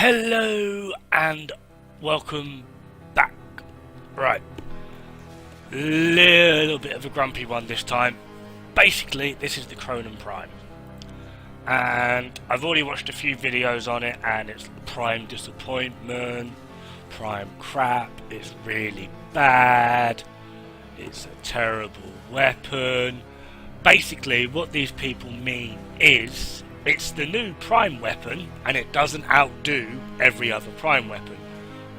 Hello and welcome back. Right, little bit of a grumpy one this time. Basically, this is the Kronen Prime, and I've already watched a few videos on it, and it's Prime disappointment, Prime crap, it's really bad, it's a terrible weapon. Basically, what these people mean is it's the new Prime weapon and it doesn't outdo every other Prime weapon.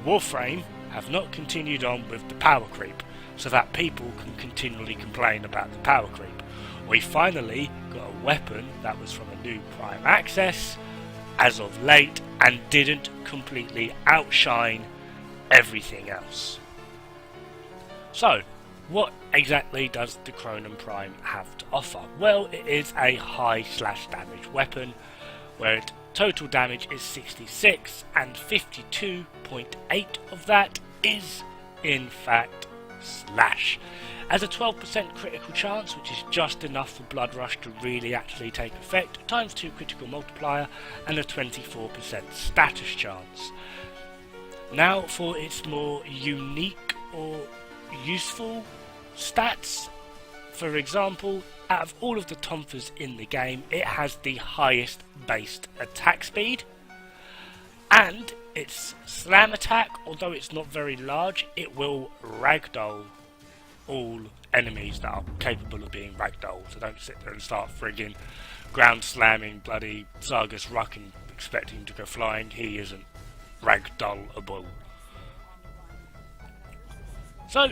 Warframe have not continued on with the power creep, so that people can continually complain about the power creep. We finally got a weapon that was from a new Prime access as of late and didn't completely outshine everything else. So, what exactly does the Kronen Prime have to offer? Well, it is a high slash damage weapon, where total damage is 66 and 52.8 of that is in fact slash. As a 12% critical chance, which is just enough for Blood Rush to really actually take effect, times 2 critical multiplier and a 24% status chance. Now for its more unique or useful stats. For example, out of all of the Tonfas in the game, it has the highest based attack speed, and its slam attack, although it's not very large, it will ragdoll all enemies that are capable of being ragdolled. So don't sit there and start frigging ground slamming bloody Sargus Ruck and expecting him to go flying. He isn't ragdollable. So,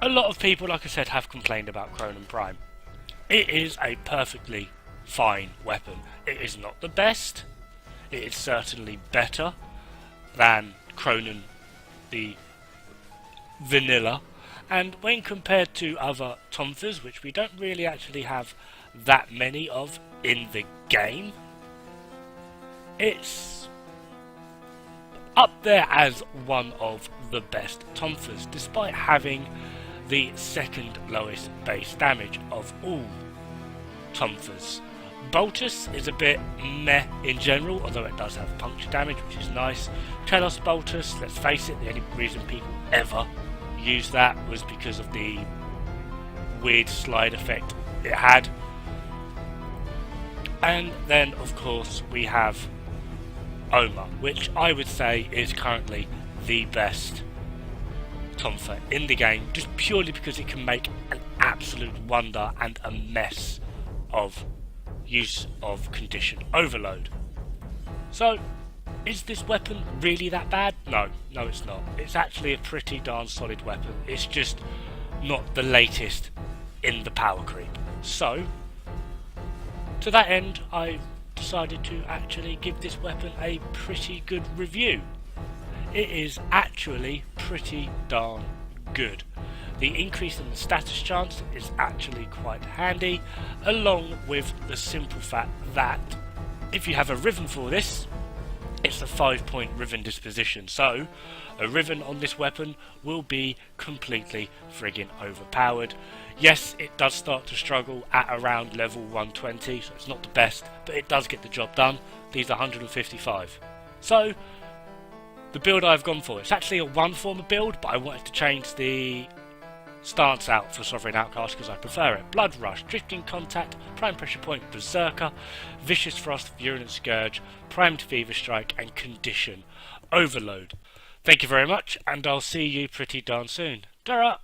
a lot of people, like I said, have complained about Kronen Prime. It is a perfectly fine weapon. It is not the best. It is certainly better than Kronen the vanilla. And when compared to other Tonfas, which we don't really actually have that many of in the game, it's up there as one of the best Tonfas, despite having the second lowest base damage of all Tonfas. Boltus is a bit meh in general, although it does have puncture damage, which is nice. Telos Boltus, let's face it, the only reason people ever used that was because of the weird slide effect it had. And then, of course, we have Oma, which I would say is currently the best Tonfa in the game, just purely because it can make an absolute wonder and a mess of use of condition overload. So, is this weapon really that bad? No, it's not. It's actually a pretty darn solid weapon. It's just not the latest in the power creep. So, to that end, I decided to actually give this weapon a pretty good review. It is actually pretty darn good. The increase in the status chance is actually quite handy, along with the simple fact that if you have a Riven for this, it's a 5-point Riven disposition, so a Riven on this weapon will be completely friggin' overpowered. Yes, it does start to struggle at around level 120, so it's not the best, but it does get the job done. These are 155. So, the build I've gone for, it's actually a one-former build, but I wanted to change the stance out for Sovereign Outcast because I prefer it. Blood Rush, Drifting Contact, Prime Pressure Point, Berserker, Vicious Frost, Virulent Scourge, Primed Fever Strike, and Condition Overload. Thank you very much, and I'll see you pretty darn soon. Ta-ra!